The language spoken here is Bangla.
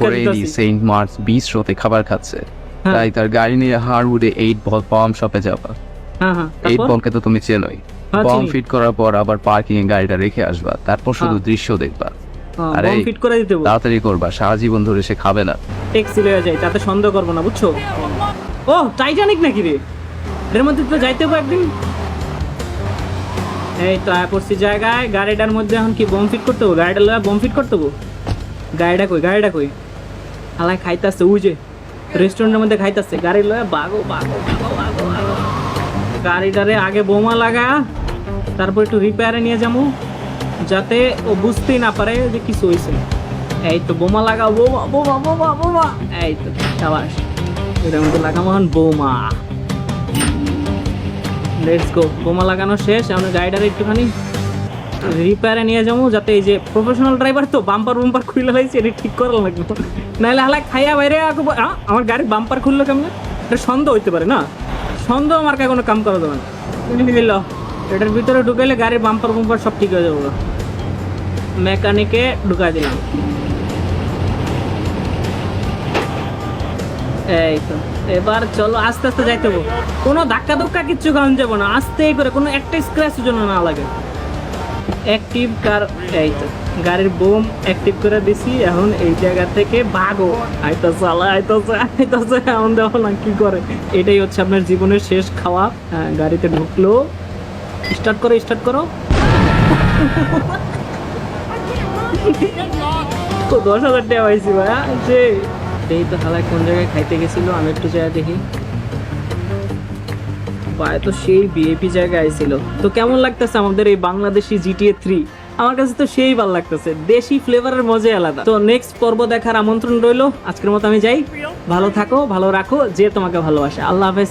করে এলি সেন্ট মার্কস বিচ রোতে খাবার খাচ্ছে, তাই তার গাড়ি নিয়ে হারউডে 8 বম শপে যাবা। হ্যাঁ হ্যাঁ 8 বমকে তো তুমি চেনোই। বম ফিট করার পর আবার পার্কিং এ গাড়িটা রেখে আসবা, তারপর শুধু দৃশ্য দেখবা। আরে বম ফিট করে দিতে বল, তাড়াতাড়ি করবা, সারা জীবন ধরে সে খাবে না। ট্যাক্সি লয়ে যাই, তাতে সন্দেহ করবো না, বুঝছো? ও টাইটানিক নাকি রে, এর মধ্যে তো যাইতে হবে একদিন। এই তো আয় পড়ছি জায়গায়, গাড়িটার মধ্যে এখন কি বম ফিট করতে হবে? গাড়িটা লয়ে বম ফিট করতে হবে। গাড়িটা কই, গাড়িটা কই? হালাই খাইতেছে, ওই যে রেস্টুরেন্টের মধ্যে খাইতেছে। গাড়ি লয়ে বাগো বাগো বাগো বাগো বাগো। গাড়িটারে আগে বোমা লাগা, তারপর একটু রিপেয়ারে নিয়ে যাবো, যাতে ও বুঝতেই না পারে যে কিছু হয়েছে। এই তো বোমা লাগাও, বোমা বোমা বোমা বোমা। এই তো সাবাস, এটার মধ্যে লাগাবো এখন বোমা। Let's go. বোমা লাগানো শেষ, আমরা গাড়িটারে একটুখানি রিপেয়ারে নিয়ে যাবো, যাতে এই যে প্রফেশনাল ড্রাইভার তো বাম্পার বাম্পার খুলে লাইছে, এটা ঠিক করা লাগবে, নাহলে হালাই খাইয়া বাইরে আমার গাড়ির বাম্পার খুললো কেমন? এটা সন্দেহ হইতে পারে না, সন্দেহ আমার কোনো কাম করা যাবে না। বুঝল, এটার ভিতরে ঢুকাইলে গাড়ির বাম্পার বাম্পার সব ঠিক হয়ে যাবে। মেকানিকে ঢুকাই দিলাম। এই তো এবার চলো, আস্তে আস্তে যাইতে হবে, কোনো ধাক্কা ধক্কা কিচ্ছু কারণ যাবো না, আস্তে করে, কোনো একটা স্ক্র্যাচ জন্য না লাগে। অ্যাক্টিভ কার, এই তো গাড়ির বোম অ্যাক্টিভ করে দিছি। এখন এই জায়গা থেকে ভাগো, আইতাছে আলা আইতাছে আইতাছে, এখন দেখো না কি করে। এটাই হচ্ছে আপনার জীবনের শেষ খাওয়া। গাড়িতে ঢুকলো, স্টার্ট করো স্টার্ট করো। তো 10,000 টাকা পাইছি ভাইয়া। যে এই তো হালায় কোন জায়গায় খাইতে গেছিল, আমি একটু জায়গা দেখি। ভাই তো সেই ভিআইপি জায়গায় আইছিল। তো কেমন লাগতেছে আমাদের এই বাংলাদেশি জিটিএ 3? আমার কাছে তো সেই ভালো লাগতেছে, দেশি ফ্লেভারের মজাই আলাদা। তো নেক্সট পর্ব দেখার আমন্ত্রণ রইলো। আজকের মতো আমি যাই, ভালো থাকো, ভালো রাখো, যে তোমাকে ভালোবাসে। আল্লাহ হাফেজ।